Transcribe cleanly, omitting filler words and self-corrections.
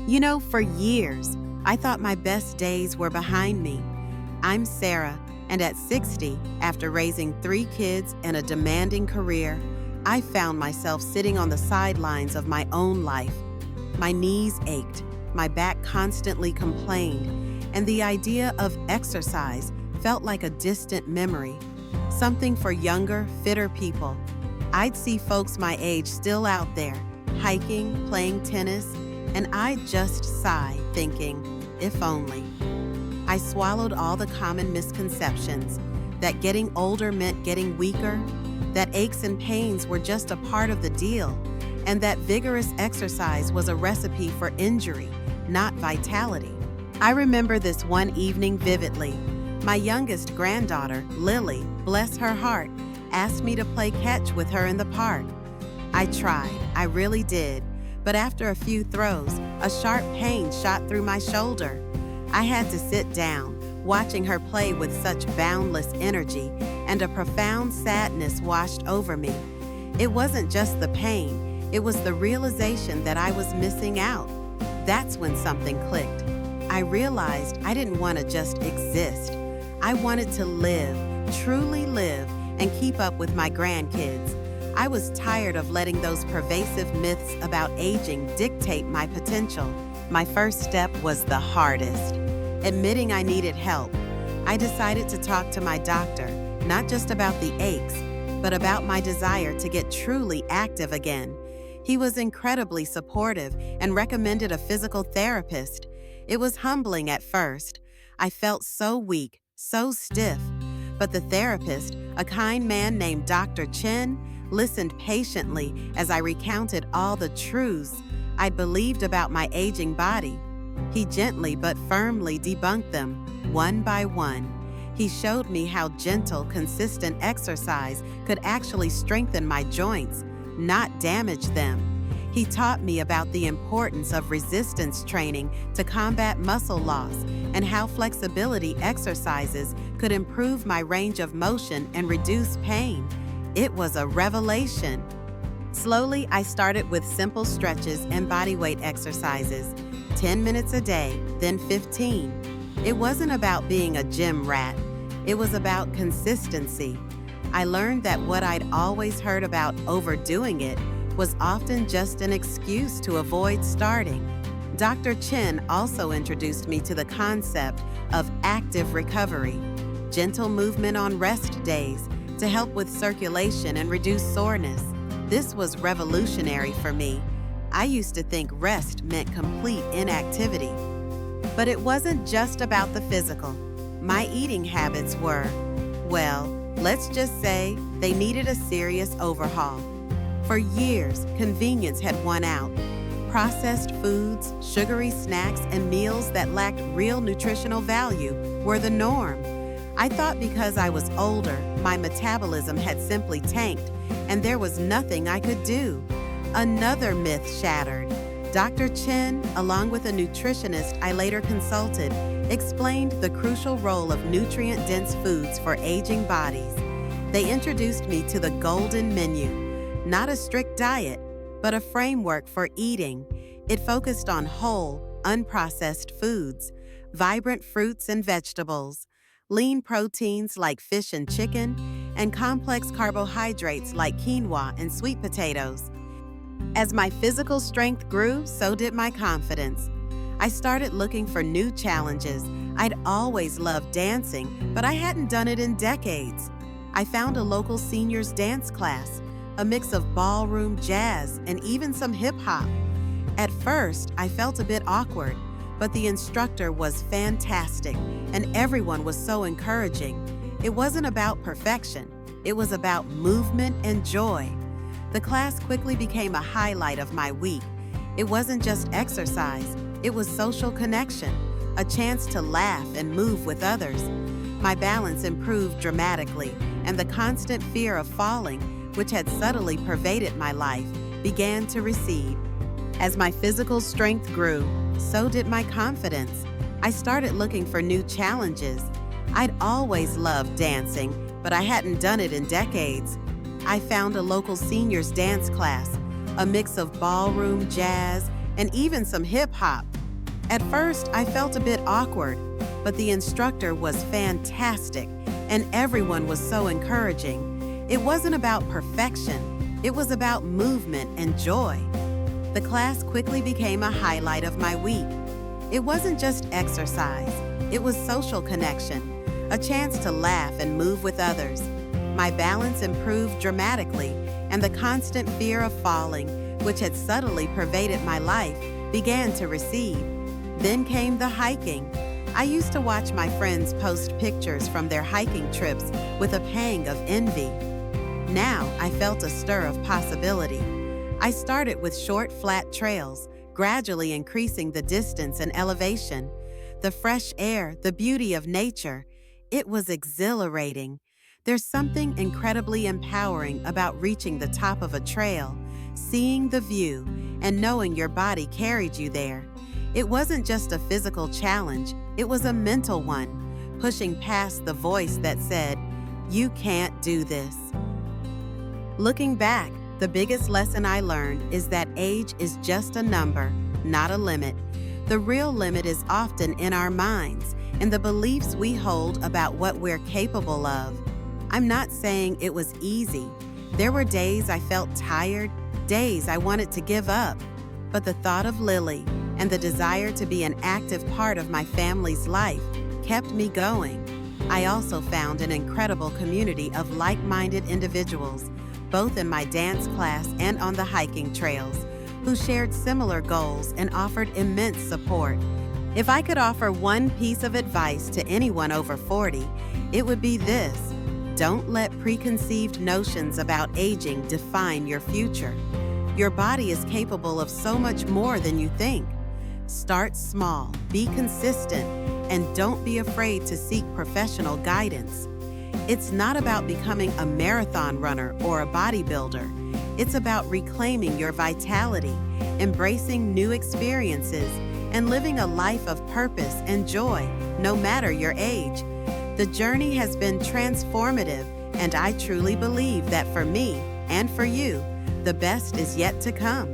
For years, I thought my best days were behind me. I'm Sarah, and at 60, after raising 3 kids and a demanding career, I found myself sitting on the sidelines of my own life. My knees ached, my back constantly complained, and the idea of exercise felt like a distant memory, something for younger, fitter people. I'd see folks my age still out there, hiking, playing tennis, and I'd just sigh, thinking, if only. I swallowed all the common misconceptions, that getting older meant getting weaker, that aches and pains were just a part of the deal, and that vigorous exercise was a recipe for injury, not vitality. I remember this one evening vividly. My youngest granddaughter, Lily, bless her heart, asked me to play catch with her in the park. I tried, I really did, but after a few throws, a sharp pain shot through my shoulder. I had to sit down, watching her play with such boundless energy, and a profound sadness washed over me. It wasn't just the pain, it was the realization that I was missing out. That's when something clicked. I realized I didn't want to just exist. I wanted to live, truly live, and keep up with my grandkids. I was tired of letting those pervasive myths about aging dictate my potential. My first step was the hardest, admitting I needed help. I decided to talk to my doctor, not just about the aches, but about my desire to get truly active again. He was incredibly supportive and recommended a physical therapist. It was humbling at first. I felt so weak, so stiff. But the therapist, a kind man named Dr. Chen, listened patiently as I recounted all the truths I'd believed about my aging body. He gently but firmly debunked them, one by one. He showed me how gentle, consistent exercise could actually strengthen my joints, not damage them. He taught me about the importance of resistance training to combat muscle loss and how flexibility exercises could improve my range of motion and reduce pain. It was a revelation. Slowly, I started with simple stretches and bodyweight exercises, 10 minutes a day, then 15. It wasn't about being a gym rat. It was about consistency. I learned that what I'd always heard about overdoing it was often just an excuse to avoid starting. Dr. Chen also introduced me to the concept of active recovery, gentle movement on rest days to help with circulation and reduce soreness. This was revolutionary for me. I used to think rest meant complete inactivity. But it wasn't just about the physical. My eating habits were, well, let's just say they needed a serious overhaul. For years, convenience had won out. Processed foods, sugary snacks, and meals that lacked real nutritional value were the norm. I thought because I was older, my metabolism had simply tanked, and there was nothing I could do. Another myth shattered. Dr. Chen, along with a nutritionist I later consulted, explained the crucial role of nutrient-dense foods for aging bodies. They introduced me to the golden menu, not a strict diet, but a framework for eating. It focused on whole, unprocessed foods, vibrant fruits and vegetables, lean proteins like fish and chicken, and complex carbohydrates like quinoa and sweet potatoes. As my physical strength grew, so did my confidence. I started looking for new challenges. I'd always loved dancing, but I hadn't done it in decades. I found a local seniors dance class, a mix of ballroom, jazz, and even some hip-hop. At first, I felt a bit awkward, but the instructor was fantastic, and everyone was so encouraging. It wasn't about perfection. It was about movement and joy. The class quickly became a highlight of my week. It wasn't just exercise, it was social connection, a chance to laugh and move with others. My balance improved dramatically, and the constant fear of falling, which had subtly pervaded my life, began to recede. As my physical strength grew, so did my confidence. I started looking for new challenges. I'd always loved dancing, but I hadn't done it in decades. I found a local seniors dance class, a mix of ballroom, jazz, and even some hip-hop. At first, I felt a bit awkward, but the instructor was fantastic, and everyone was so encouraging. It wasn't about perfection, it was about movement and joy. The class quickly became a highlight of my week. It wasn't just exercise, it was social connection, a chance to laugh and move with others. My balance improved dramatically, and the constant fear of falling, which had subtly pervaded my life, began to recede. Then came the hiking. I used to watch my friends post pictures from their hiking trips with a pang of envy. Now I felt a stir of possibility. I started with short, flat trails, gradually increasing the distance and elevation. The fresh air, the beauty of nature, it was exhilarating. There's something incredibly empowering about reaching the top of a trail, seeing the view, and knowing your body carried you there. It wasn't just a physical challenge, it was a mental one, pushing past the voice that said, "You can't do this." Looking back, the biggest lesson I learned is that age is just a number, not a limit. The real limit is often in our minds and the beliefs we hold about what we're capable of. I'm not saying it was easy. There were days I felt tired, days I wanted to give up. But the thought of Lily and the desire to be an active part of my family's life kept me going. I also found an incredible community of like-minded individuals, both in my dance class and on the hiking trails, who shared similar goals and offered immense support. If I could offer one piece of advice to anyone over 40, it would be this: don't let preconceived notions about aging define your future. Your body is capable of so much more than you think. Start small, be consistent, and don't be afraid to seek professional guidance. It's not about becoming a marathon runner or a bodybuilder. It's about reclaiming your vitality, embracing new experiences, and living a life of purpose and joy, no matter your age. The journey has been transformative, and I truly believe that for me and for you, the best is yet to come.